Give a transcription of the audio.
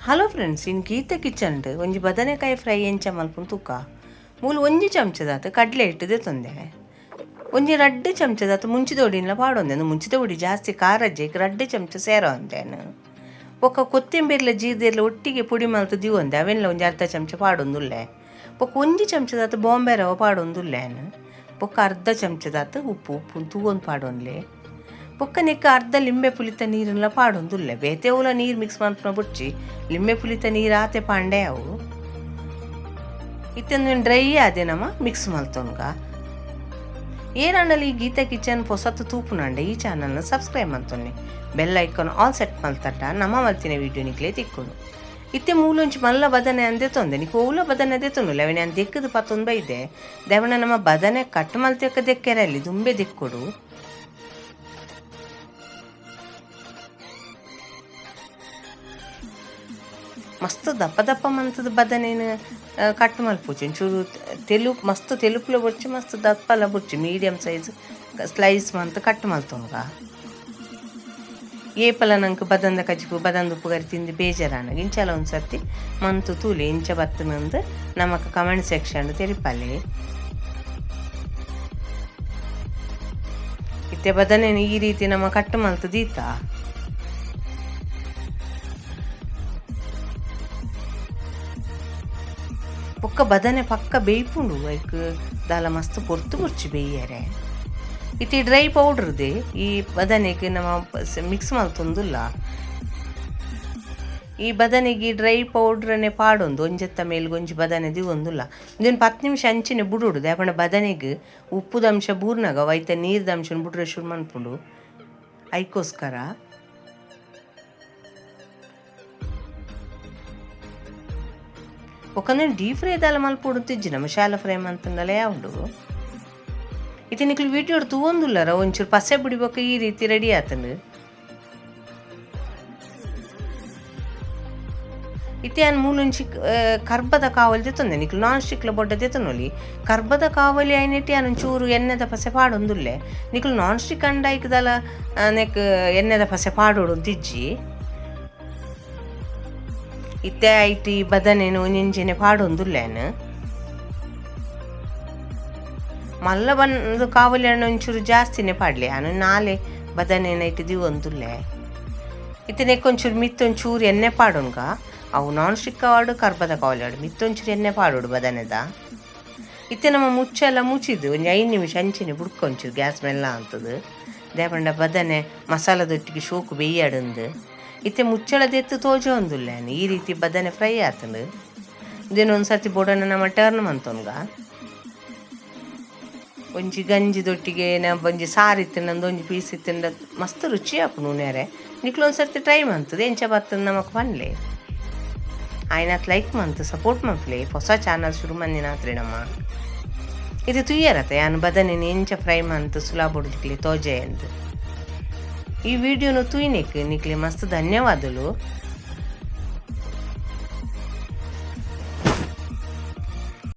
Hello friends, ಇನ್ನು ಗೀತೆ kitchen ಒಂಜಿ ಬದನೆಕಾಯಿ ಫ್ರೈ ಎಂಚ ಮಲ್ಪುನ ತೂಕ ಮೂಲು ಒಂಜಿ ಚಮಚದಾತ ಕಡಲೆ ಹಿಟ್ಟದೆ ತೊಂದೆ ಒಂಜಿ 2 ಚಮಚದಾತ ಮುಂಚಿದೊಡಿನ್ಲ ಪಾಡೊಂದೆ ಮುಂಚಿದೊಡಿ ಜಾಸ್ತಿ ಖಾರಜ್ಜೆಕ್ 2 ಚಮಚ ಸೇರೋ ಅಂದೇನು ಬೊಕ್ಕ ಕೊತ್ತಿಂಬರಿಲ ಜೀರ್ದೆರ್ಲ ಒಟ್ಟಿಗೆ ಪುಡಿ ಮಲ್ತು ದಿವೊಂದೆ ಅವೆಲ್ಲ ಒಂಜಿ ಅರ್ಧ ಚಮಚ ಪಾಡೊಂದುಲ್ಲೆ ಬೊಕ್ಕ ಒಂಜಿ ಚಮಚದಾತ ಬಾಂಬೆ ರವ ಪಾಡೊಂದುಲ್ಲೇನು ಬೊಕ್ಕ ಅರ್ಧ ಚಮಚದಾತ ಉಪ್ಪು ತೂವೊಂದು ಪಾಡೊನ್ಲೆ ಬೊಕ್ಕ ನೆಕ್ಕ ಅರ್ಧ ಲಿಂಬೆ ಪುಲಿತ ನೀರನ್ಲ ಪಾಡೊಂದುಲ್ಲೆ ಬೇತೆವುಲ ನೀರು ಮಿಕ್ಸ್ ಮಾಡ್ಪುನ ಬುಡ್ಚಿ ಲಿಂಬೆ ಪುಲಿತ ನೀರು ಆತೆ ಪಾಂಡೆ ಅವು ಇತ್ತೊಂದು ಡ್ರೈ ಆದೆ ನಮ್ಮ ಮಿಕ್ಸ್ ಮಲ್ತೊನ್ಗ ಏರಂಡಲ್ಲಿ ಈ ಗೀತಾ ಕಿಚನ್ ಹೊಸತ್ತು ತೂಪುನಂಡೆ ಈ ಚಾನಲ್ನ ಸಬ್ಸ್ಕ್ರೈಬ್ ಮಾಡ್ತೊನ್ನಿ ಬೆಲ್ ಐಕಾನ್ ಆಲ್ ಸೆಟ್ ಮಲ್ತಟ್ಟ ನಮ್ಮ ಮಲ್ತಿನ ವೀಡಿಯೋ ನಿಕ್ಲೆ ತಿಕ್ಕೊಂಡು ಇತ್ತೆ ಮೂಲೊಂಚಿ ಮಲ್ಲ ಬದನೆ ಅಂದೆ ತೊಂದೆ ನಿಕ್ಕೆ ಓಲ ಬದನೆ ಅದೇ ತೊಂದು ಲೆವನೆ ಅಂತ ದೆಕ್ಕದು ಪತ್ತೊಂದು ಬೈದೆ ದೇವಣ ನಮ್ಮ ಬದನೆ ಕಟ್ ಮಲ್ತೆಕ್ಕ ದೆಕ್ಕೆರೆ ಅಲ್ಲಿ ದುಂಬೆ ದಿಕ್ಕೊಡು ಮಸ್ತ್ ದಪ್ಪ ದಪ್ಪ ಮಂತದ ಬದನೇನು ಕಟ್ ಮಲ್ಪುಚ್ಚಿ ಒಂಚೂರು ತೆಲುಪು ಮಸ್ತ್ ತೆಲುಪುಲ ಬುಡ್ಚಿ ಮಸ್ತ್ ದಪ್ಪಲ ಬುಡ್ಚಿ ಮೀಡಿಯಮ್ ಸೈಜ್ ಸ್ಲೈಸ್ ಮಂತ್ ಕಟ್ ಮಲ್ತೊನ್ಗ ಏಪಲ ನಂಗೆ ಬದಂದ ಕಜ್ಜು ಬದಂದ ಉಪ್ಪು ಗರಿ ತಿಂದು ಬೇಜಾರಾನ ಇಂಚಲ ಒಂದು ಸರ್ತಿ ಮಂತು ತೂಲಿ ಇಂಚ ಬತ್ತನಂದು ನಮಕ್ ಕಮೆಂಟ್ ಸೆಕ್ಷನ್ ತೆರಿಪಲ್ಲಿ ಇತ್ತೆ ಬದನೇನು ಈ ರೀತಿ ನಮ್ಮ ಕಟ್ ಮಲ್ತು ದೀತಾ ಒಕ್ಕ ಬದನೆ ಪಕ್ಕ ಬೇಯ್ಪುಂಡು ಲೈಕ್ ದಾಲ ಮಸ್ತ್ ಪೊರ್ತು ಬುರ್ಚಿ ಬೇಯ್ಯರೆ ಇತಿ ಡ್ರೈ ಪೌಡ್ರದೆ ಈ ಬದನೆಗೆ ನಮ್ಮ ಮಿಕ್ಸ್ ಮಲ್ತೊಂದುಲ್ಲ ಈ ಬದನೆಗೆ ಡ್ರೈ ಪೌಡ್ರನ್ನೇ ಪಾಡೊಂದು ಒಂಜೆತ್ತ ಮೇಲೆ ಒಂಜಿ ಬದನೆ ದಿವೊಂದುಲ್ಲ ಇದನ್ನು 10 ನಿಮಿಷ ಅಂಚಿನ ಬುಡುಡು ದಾಪಂಡ ಬದನೆಗೆ ಉಪ್ಪುದಂಶ ಬೂರ್ನಾಗ ವೈತ ನೀರ್ದಂಶ ಬುಡ್ರೆ ಶುರು ಮನ್ಪುಂಡು ಐಕೋಸ್ಕರ ಒಕ್ಕಂದ್ರೆ ಡೀಪ್ ಫ್ರೈ ದಾಲ ಮಲ್ಪೊಡುತ್ತಿಜ್ಜಿ ನಮ್ಮ ಶಾಲ ಫ್ರೈ ಮಂತಂದಲ್ಲ ಯಾವುದು ಇದು ನಿಕ್ಲು ವಿಡಿಯೋ ತೂವೊಂದುಲ್ಲರ ಒಂಚೂರು ಪಸೆ ಬಿಡಿಬೇಕು ಈ ರೀತಿ ರೆಡಿ ಆತಂದು ಇತ್ಯಾನ್ ಮೂಲೊಂಚಿ ಕರ್ಬದ ಕಾವಲಿ ತೆತ್ತೊಂದೆ ನಿಕ್ಲು ನಾನ್ ಸ್ಟಿಕ್ಲ ಬೊಡ್ಡ ತೆತ್ತನೊಲಿ ಕರ್ಬದ ಕಾವಲಿ ಐನೆಟ್ಟಿ ಒಂಚೂರು ಎಣ್ಣೆದ ಪಸೆ ಪಾಡೊಂದುಲ್ಲೆ ನಿಕ್ಲು ನಾನ್ ಸ್ಟಿಕ್ ಅಂಡ ಇಕ್ಕದಲ್ಲ ನೆಕ್ ಎಣ್ಣೆದ ಪಸೆ ಪಾಡೋಡು ತಿಜ್ಜಿ ಇತ್ತೆ ಐಟಿ ಬದನೇನು ಒಂಜಿಂಚಿನ ಪಾಡೊಂದುಲ್ಲೇನು ಮಲ್ಲ ಬಂದು ಕಾವಲಿ ಹಣ್ಣು ಒಂಚೂರು ಜಾಸ್ತಿನೇ ಪಾಡ್ಲಿ ನಾನು ನಾಳೆ ಬದನೇನ ಇಟ್ಟು ದಿವೊಂದುಲ್ಲೆ ಇತ್ತೆ ನೆಕ್ಕೊಂಚೂರು ಮಿತ್ತೊಂಚೂರು ಎಣ್ಣೆ ಪಾಡೋನ್ಗ ಅವು ನಾನ್ ಸ್ಟಿಕ್ ಕಾವಾಡು ಕರ್ಬದ ಕಾವಲಿ ಆಡು ಮಿತ್ತೊಂಚೂರು ಎಣ್ಣೆ ಪಾಡೋಡು ಬದನೆದ ಇತ್ತೆ ನಮ್ಮ ಮುಚ್ಚೆಲ್ಲ ಮುಚ್ಚಿದ್ದು ಒಂದು 5 ನಿಮಿಷ ಅಂಚಿನ ಬುಡ್ಕೊಂಚೂರು ಗ್ಯಾಸ್ ಮೆಲ್ಲ ಅಂತದು ದೇಪಂಡ ಬದನೆ ಮಸಾಲದೊಟ್ಟಿಗೆ ಶೋಕು ಬೇಯ್ಯಾಡುಂದು ಇತ್ತೆ ಮುಚ್ಚಳದೆತ್ತು ತೋಜ ಒಂದುಲ್ಲೇನು ಈ ರೀತಿ ಬದನೆ ಫ್ರೈ ಆತಂದು ಇದನ್ನೊಂದು ಸರ್ತಿ ಬೋಡನ ನಮ್ಮ ಟರ್ನ್ ಮಂತೊನ್ಗ ಒಂಜಿ ಗಂಜಿದೊಟ್ಟಿಗೆ ಒಂಜಿ ಸಾರು ಇತ್ತಿನಂದು ಒಂಜಿ ಪೀಸ್ ಇತ್ತಿಂದ ಮಸ್ತ್ ರುಚಿ ಆಪು ನೂನೆರೆ ನಿಕ್ಲೊಂದು ಸರ್ತಿ ಟ್ರೈ ಮಂತದೆ ಎಂಚ ಬರ್ತದೆ ನಮಕ್ ಬನ್ಲೆ ಆಯ್ನತ್ ಲೈಕ್ ಮಂತು ಸಪೋರ್ಟ್ ಮನ್ಪ್ಲೆ ಹೊಸ ಚಾನಲ್ ಶುರು ಮಂದಿನಾತ್ರಿ ನಮ್ಮ ಇದು ತುಯ್ಯರತ್ತೆ ಯಾನು ಬದನೆ ಎಂಚ ಫ್ರೈ ಮಂತು ಸುಲಾ ಬೊಡ್ಲಿಕ್ಲಿ ತೋಜೆ ಎಂದು ಈ ವಿಡಿಯೋನು ತುಯ್ನೆಕ್ ನಿಕ್ಲಿ ಮಸ್ತ್ ಧನ್ಯವಾದಗಳು.